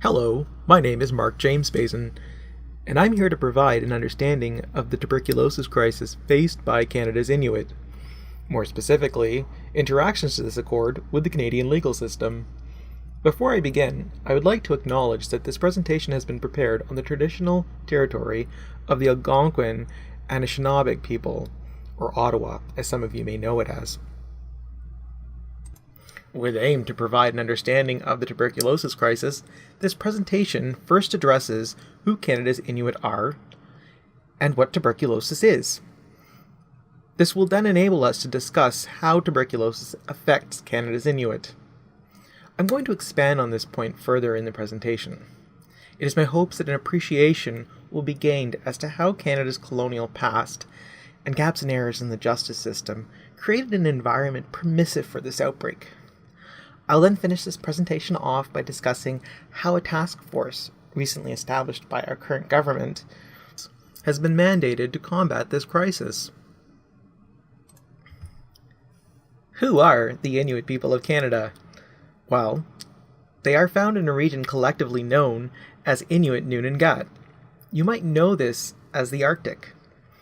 Hello, my name is Mark James-Bhasin, and I'm here to provide an understanding of the tuberculosis crisis faced by Canada's Inuit. More specifically, interactions to this accord with the Canadian legal system. Before I begin, I would like to acknowledge that this presentation has been prepared on the traditional territory of the Algonquin Anishinaabe people, or Ottawa, as some of you may know it as. With aim to provide an understanding of the tuberculosis crisis, this presentation first addresses who Canada's Inuit are and what tuberculosis is. This will then enable us to discuss how tuberculosis affects Canada's Inuit. I'm going to expand on this point further in the presentation. It is my hopes that an appreciation will be gained as to how Canada's colonial past and gaps and errors in the justice system created an environment permissive for this outbreak. I'll then finish this presentation off by discussing how a task force, recently established by our current government, has been mandated to combat this crisis. Who are the Inuit people of Canada? Well, they are found in a region collectively known as Inuit Nunangat. You might know this as the Arctic.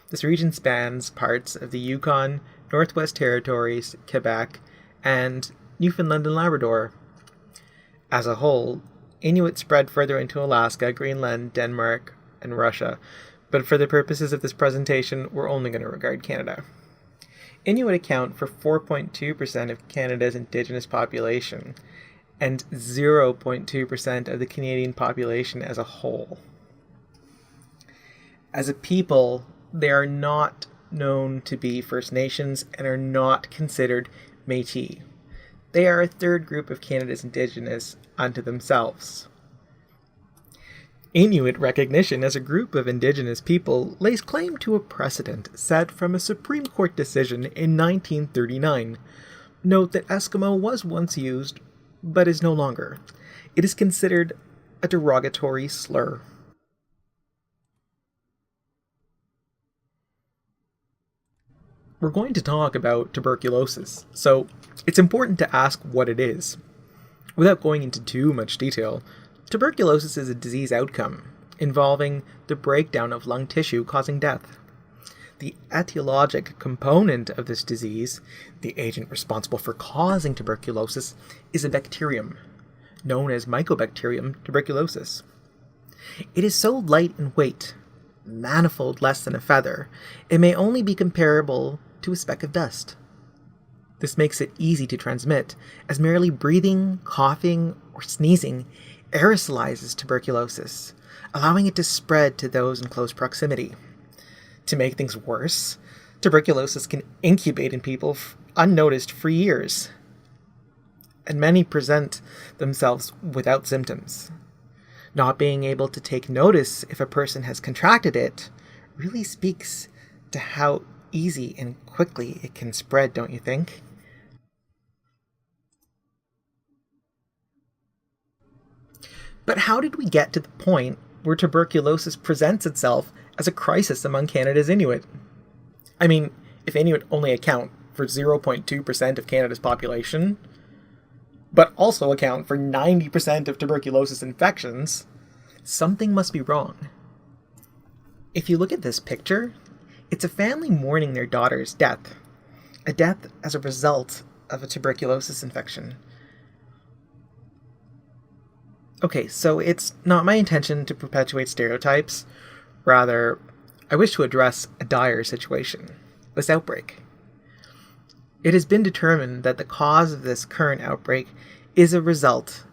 This region spans parts of the Yukon, Northwest Territories, Quebec, and Newfoundland and Labrador. As a whole, Inuit spread further into Alaska, Greenland, Denmark, and Russia, but for the purposes of this presentation, we're only going to regard Canada. Inuit account for 4.2% of Canada's Indigenous population and 0.2% of the Canadian population as a whole. As a people, they are not known to be First Nations and are not considered Métis. They are a third group of Canada's Indigenous unto themselves. Inuit recognition as a group of Indigenous people lays claim to a precedent set from a Supreme Court decision in 1939. Note that Eskimo was once used, but is no longer. It is considered a derogatory slur. We're going to talk about tuberculosis, so it's important to ask what it is. Without going into too much detail, tuberculosis is a disease outcome involving the breakdown of lung tissue causing death. The etiologic component of this disease, the agent responsible for causing tuberculosis, is a bacterium, known as Mycobacterium tuberculosis. It is so light in weight, manifold less than a feather, it may only be comparable to a speck of dust. This makes it easy to transmit, as merely breathing, coughing, or sneezing aerosolizes tuberculosis, allowing it to spread to those in close proximity. To make things worse, tuberculosis can incubate in people unnoticed for years, and many present themselves without symptoms. Not being able to take notice if a person has contracted it really speaks to how easy and quickly it can spread, don't you think? But how did we get to the point where tuberculosis presents itself as a crisis among Canada's Inuit? I mean, if Inuit only account for 0.2% of Canada's population, but also account for 90% of tuberculosis infections, something must be wrong. If you look at this picture, it's a family mourning their daughter's death, a death as a result of a tuberculosis infection. Okay, so it's not my intention to perpetuate stereotypes. Rather, I wish to address a dire situation, this outbreak. It has been determined that the cause of this current outbreak is a result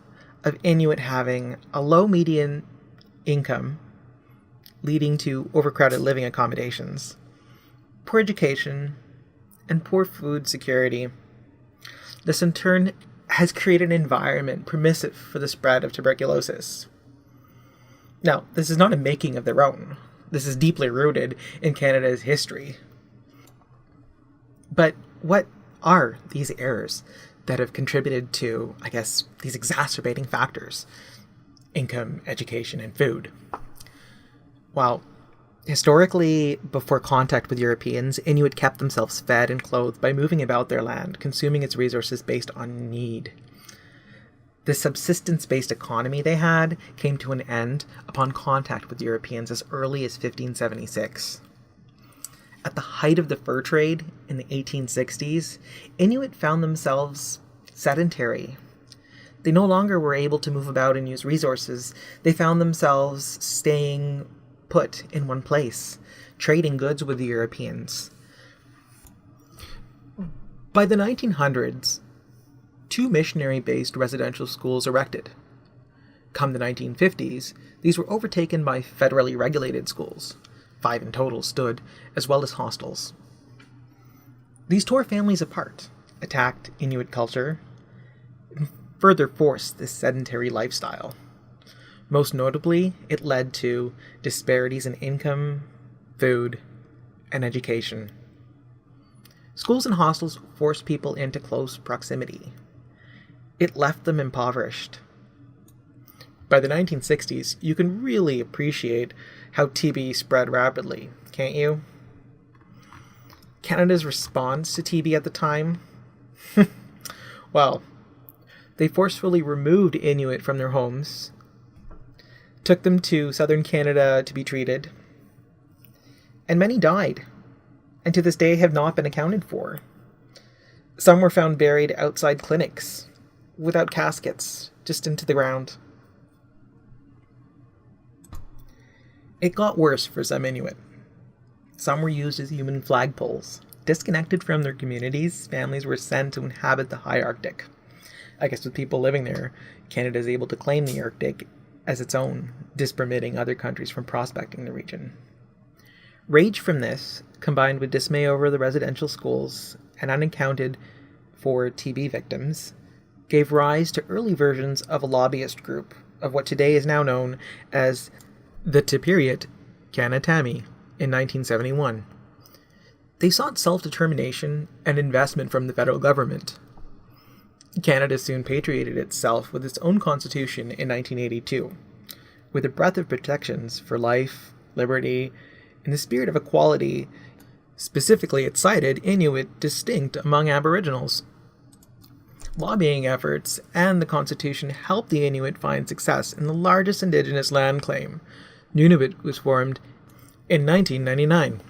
of Inuit having a low median income, leading to overcrowded living accommodations, poor education, and poor food security. This in turn has created an environment permissive for the spread of tuberculosis. Now, this is not a making of their own. This is deeply rooted in Canada's history. But what are these errors that have contributed to, these exacerbating factors? Income, education, and food. Well, historically, before contact with Europeans, Inuit kept themselves fed and clothed by moving about their land, consuming its resources based on need. The subsistence-based economy they had came to an end upon contact with Europeans as early as 1576. At the height of the fur trade in the 1860s, Inuit found themselves sedentary. They no longer were able to move about and use resources. They found themselves staying put in one place, trading goods with the Europeans. By the 1900s, 2 missionary-based residential schools erected. Come the 1950s, these were overtaken by federally regulated schools. 5 in total stood, as well as hostels. These tore families apart, attacked Inuit culture, and further forced this sedentary lifestyle. Most notably, it led to disparities in income, food, and education. Schools and hostels forced people into close proximity. It left them impoverished. By the 1960s, you can really appreciate how TB spread rapidly, can't you? Canada's response to TB at the time? Well, they forcefully removed Inuit from their homes, took them to southern Canada to be treated, and many died, and to this day have not been accounted for. Some were found buried outside clinics, without caskets, just into the ground. It got worse for some Inuit. Some were used as human flagpoles. Disconnected from their communities, families were sent to inhabit the high Arctic. I guess with people living there, Canada is able to claim the Arctic as its own, dispermitting other countries from prospecting the region. Rage from this, combined with dismay over the residential schools and unaccounted for TB victims, gave rise to early versions of a lobbyist group of what today is now known as the Tipiriit Kanatami in 1971. They sought self-determination and investment from the federal government. Canada soon patriated itself with its own constitution in 1982, with a breadth of protections for life, liberty, and the spirit of equality. Specifically, it cited Inuit distinct among Aboriginals. Lobbying efforts and the Constitution helped the Inuit find success in the largest Indigenous land claim. Nunavut was formed in 1999.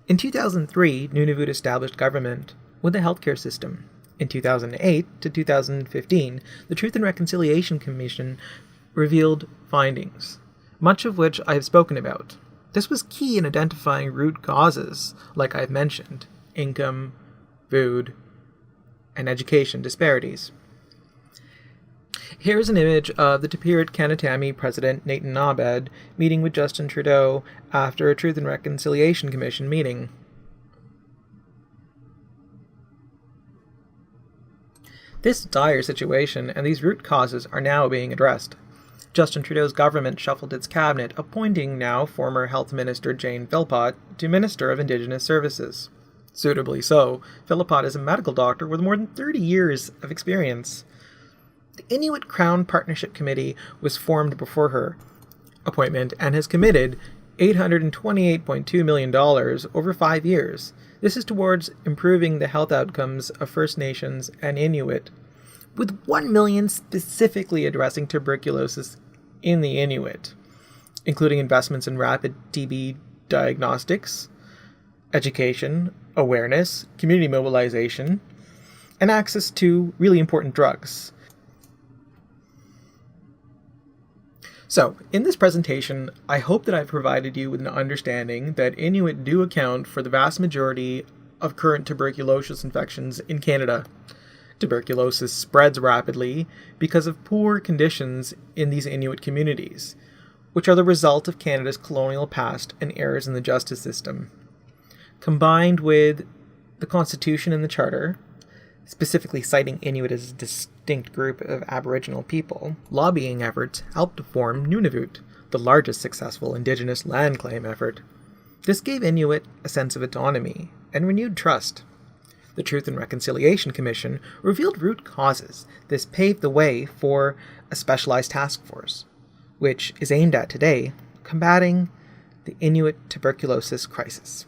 In 2003, Nunavut established government with a healthcare system. In 2008 to 2015, the Truth and Reconciliation Commission revealed findings, much of which I have spoken about. This was key in identifying root causes, like I've mentioned, income, food, and education disparities. Here's an image of the Tipiriit Kanatami President Nathan Abed meeting with Justin Trudeau after a Truth and Reconciliation Commission meeting. This dire situation and these root causes are now being addressed. Justin Trudeau's government shuffled its cabinet, appointing now former Health Minister Jane Philpott to Minister of Indigenous Services. Suitably so, Philpott is a medical doctor with more than 30 years of experience. The Inuit Crown Partnership Committee was formed before her appointment and has committed $828.2 million over 5 years. This is towards improving the health outcomes of First Nations and Inuit, with $1 million specifically addressing tuberculosis in the Inuit, including investments in rapid TB diagnostics, education, awareness, community mobilization, and access to really important drugs. So, in this presentation, I hope that I've provided you with an understanding that Inuit do account for the vast majority of current tuberculosis infections in Canada. Tuberculosis spreads rapidly because of poor conditions in these Inuit communities, which are the result of Canada's colonial past and errors in the justice system. Combined with the Constitution and the Charter, specifically citing Inuit as a distinct group of Aboriginal people, lobbying efforts helped to form Nunavut, the largest successful Indigenous land claim effort. This gave Inuit a sense of autonomy and renewed trust. The Truth and Reconciliation Commission revealed root causes. This paved the way for a specialized task force, which is aimed at today combating the Inuit tuberculosis crisis.